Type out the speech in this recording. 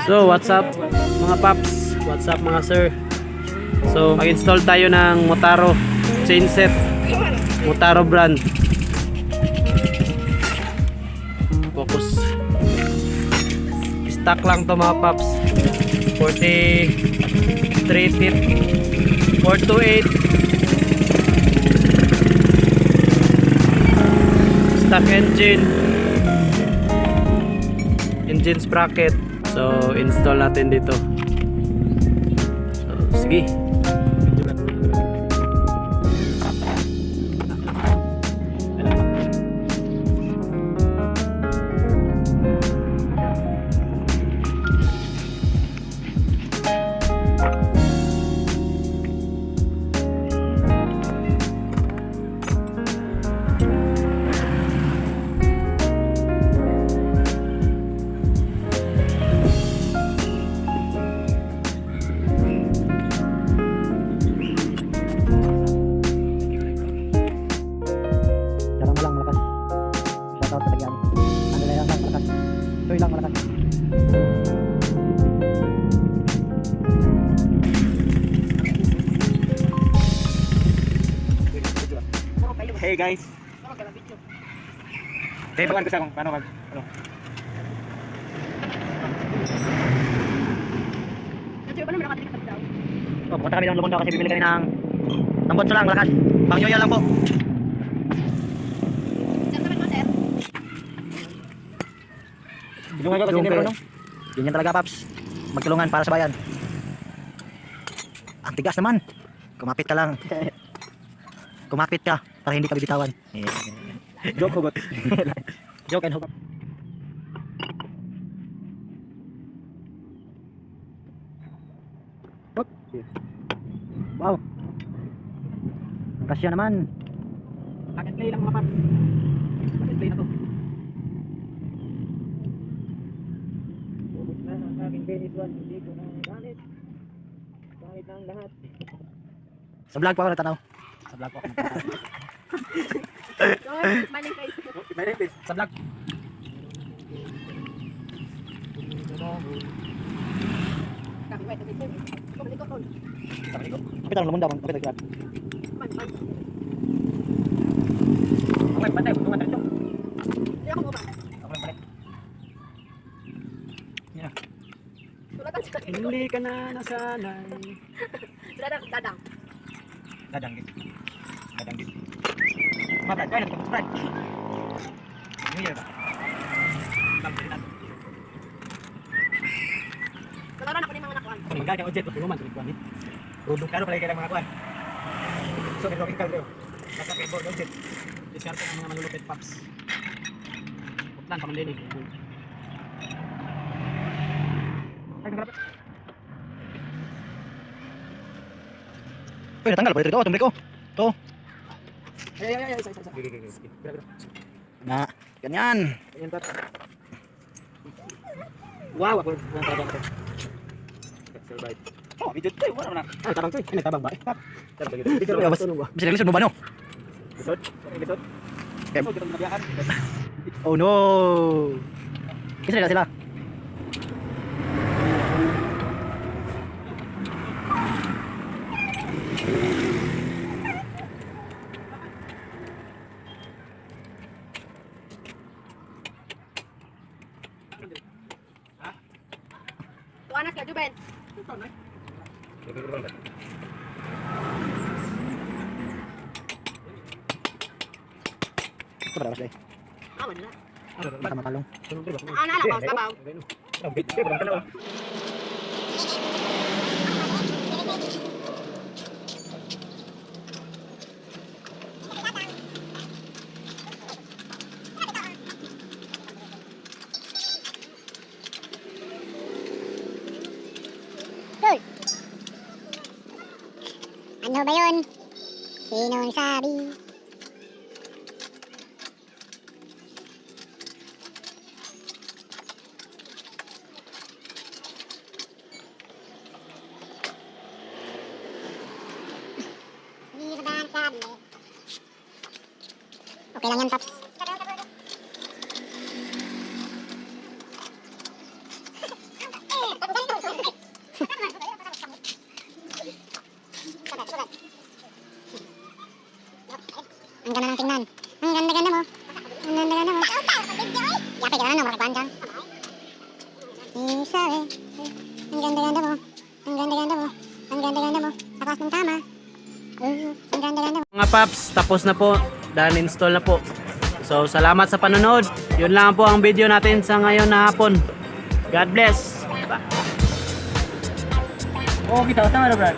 So what's up mga paps, what's up mga sir. So mag-install tayo ng Motaro chain set, Motaro brand. Focus. Stock lang to mga paps. 43 tip 428 stock engine sprocket. So install natin dito. So sige. Hey guys. Hey, bagan ko siya kung paano mag ano. Oh, pumunta kami ng Lumondo kasi bibili kami ng botso lang, lakas. Pangyoyo lang po. Bilungan ko kasi hindi marunong. Ganyan talaga, paps. Magtulungan para sa bayan. Ang tigas naman. Kumapit ka lang. Kumapit ka para hindi ka bibitawan. Joke hugot. Joke and hugot. Wow. Kasya naman. Packet play lang mga paps. Packet play na to. Ubus na ang aking Venice 1. Hindi ko na gamit. Gamit ang lahat. Sa vlog pa ako natanaw. Sa vlog po ako natanaw. Smiling face. Smiling face. Sa vlog. Kapit ang lumunda bang kapit agad. Okay, bantay, buntungan tayo. Hindi ako mababa. Ako lang balik. Yeah. Sulatan sa Hindi ka na nasanay. Dadang, dadang. Dadang din. Dadang din. Mabrad, kaya natin mabrad. New Year ba? Kalaran ako ni mga nakuan. Kung magkakang ojek, luman, tulikuan eh. Rudong karo pala kailang mga kuan. So, may rocking kaldo. Nasa keyboard ojek. Diskarte ng mga malulupit paps. Putlan pa man din eh. Ay, nagrapat. Uy, natanggal. Pwede ito. Tumblik ko. Ito. Ay, isa. Sige. Bira. Na, ganyan. Ayan paps. Wow, ako talaga ito. Survive. Oh, video ito. Wala na. Ah, tabang to eh. Ay, nagtabang ba? Eh, pap. Tabang dito. Dito Pero, ba? basta lisod mo ba no? Lisod? Lisod? Okay. Oh, dito nabiyakan. Oh no. Kasi nila sila. Tuanas ka, Juben. Ito pala basta eh. Awan na. Baka matalong. Aanala ko, sabaw. Ang bit. Bang tanaw. Hoy! Ano ba yun? Sinong sabi? Okay lang yan, Paps. Ang ganda ng tingnan. Ang ganda-ganda mo. Ang ganda-ganda mo. Yapi ka na, no? Makagwan ka. Isabi. Ang ganda-ganda mo. Ang ganda-ganda mo. Ang ganda-ganda mo. Takas ng tama. Ang ganda-ganda mo. Mga paps, tapos na po. Dahil install na po. So, salamat sa panonood. Yun lang po ang video natin sa ngayon na hapon. God bless. Oo, kita. Tama na, Brad.